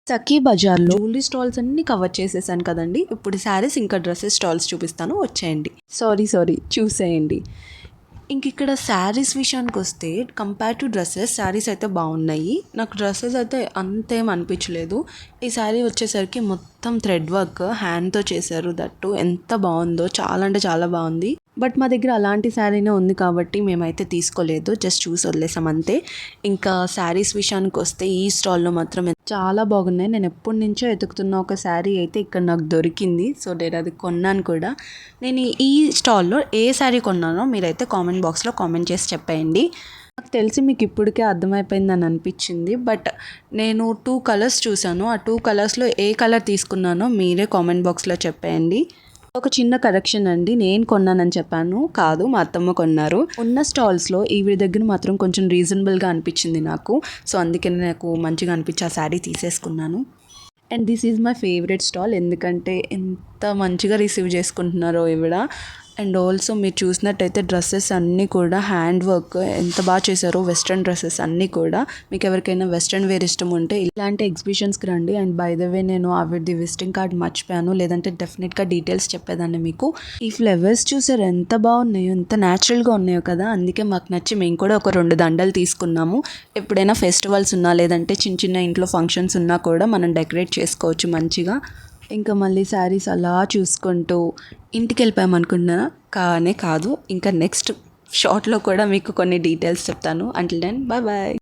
సఖీ బజార్లో jewellery stalls అన్ని cover చేసేసాను కదండి. ఇప్పుడు శారీస్ ఇంకా డ్రెస్సెస్ స్టాల్స్ చూపిస్తాను, వచ్చేయండి. సారీ చూసేయండి. ఇంక ఇక్కడ శారీస్ విషయానికి వస్తే కంపేర్ టు డ్రెస్సెస్ శారీస్ అయితే బాగున్నాయి. నాకు డ్రెస్సెస్ అయితే అంతేం అనిపించలేదు. ఈ శారీ వచ్చేసరికి మొత్తం థ్రెడ్ వర్క్ హ్యాండ్తో చేశారు. దట్టు ఎంత బాగుందో, చాలా అంటే చాలా బాగుంది. బట్ మా దగ్గర అలాంటి శారీనే ఉంది కాబట్టి మేమైతే తీసుకోలేదు, జస్ట్ చూసి వదిలేసాం అంతే. ఇంకా శారీస్ విషయానికి వస్తే ఈ స్టాల్లో మాత్రం చాలా బాగున్నాయి. నేను ఎప్పటి నుంచో వెతుకుతున్న ఒక శారీ అయితే ఇక్కడ నాకు దొరికింది. సో నేను అది కొన్నాను కూడా. నేను ఈ స్టాల్లో ఏ శారీ కొన్నానో మీరైతే కామెంట్ బాక్స్లో కామెంట్ చేసి చెప్పేయండి. నాకు తెలిసి మీకు ఇప్పటికే అర్థమైపోయిందని అనిపించింది. బట్ నేను 2 కలర్స్ చూసాను. ఆ 2 కలర్స్లో ఏ కలర్ తీసుకున్నానో మీరే కామెంట్ బాక్స్లో చెప్పేయండి. ఒక చిన్న కరెక్షన్ అండి, నేను కొన్నానని చెప్పాను కాదు, మా అత్తమ్మ కొన్నారు. ఉన్న స్టాల్స్లో ఈవిడ దగ్గర మాత్రం కొంచెం రీజనబుల్గా అనిపించింది నాకు. సో అందుకే నాకు మంచిగా అనిపించి ఆ శారీ తీసేసుకున్నాను. And this is my favourite stall, ఎందుకంటే ఎంత మంచిగా రిసీవ్ చేసుకుంటున్నారో ఈవిడ. అండ్ ఆల్సో మీరు చూసినట్టయితే డ్రెస్సెస్ అన్నీ కూడా హ్యాండ్ వర్క్ ఎంత బాగా చేశారో. వెస్ట్రన్ డ్రెస్సెస్ అన్నీ కూడా, మీకు ఎవరికైనా వెస్ట్రన్ వేర్ ఇష్టం ఉంటే ఇలాంటి ఎగ్జిబిషన్స్కి రండి. అండ్ బై ద వే నేను ఆవిడది విజిటింగ్ కార్డ్ మర్చిపోయాను, లేదంటే డెఫినెట్గా డీటెయిల్స్ చెప్పేదాన్ని మీకు. ఈ ఫ్లవర్స్ చూసారు ఎంత బాగున్నాయో, ఎంత న్యాచురల్గా ఉన్నాయో కదా. అందుకే మాకు నచ్చి మేము కూడా ఒక 2 దండలు తీసుకున్నాము. ఎప్పుడైనా ఫెస్టివల్స్ ఉన్నా లేదంటే చిన్న చిన్న ఇంట్లో ఫంక్షన్స్ ఉన్నా కూడా మనం డెకరేట్ చేసుకోవచ్చు మంచిగా. ఇంకా మళ్ళీ శారీస్ అలా చూసుకుంటూ ఇంటికి వెళ్ళిపోయామనుకుంటున్నా, కానే కాదు. ఇంకా నెక్స్ట్ షార్ట్లో కూడా మీకు కొన్ని డీటెయిల్స్ చెప్తాను. Until then bye bye.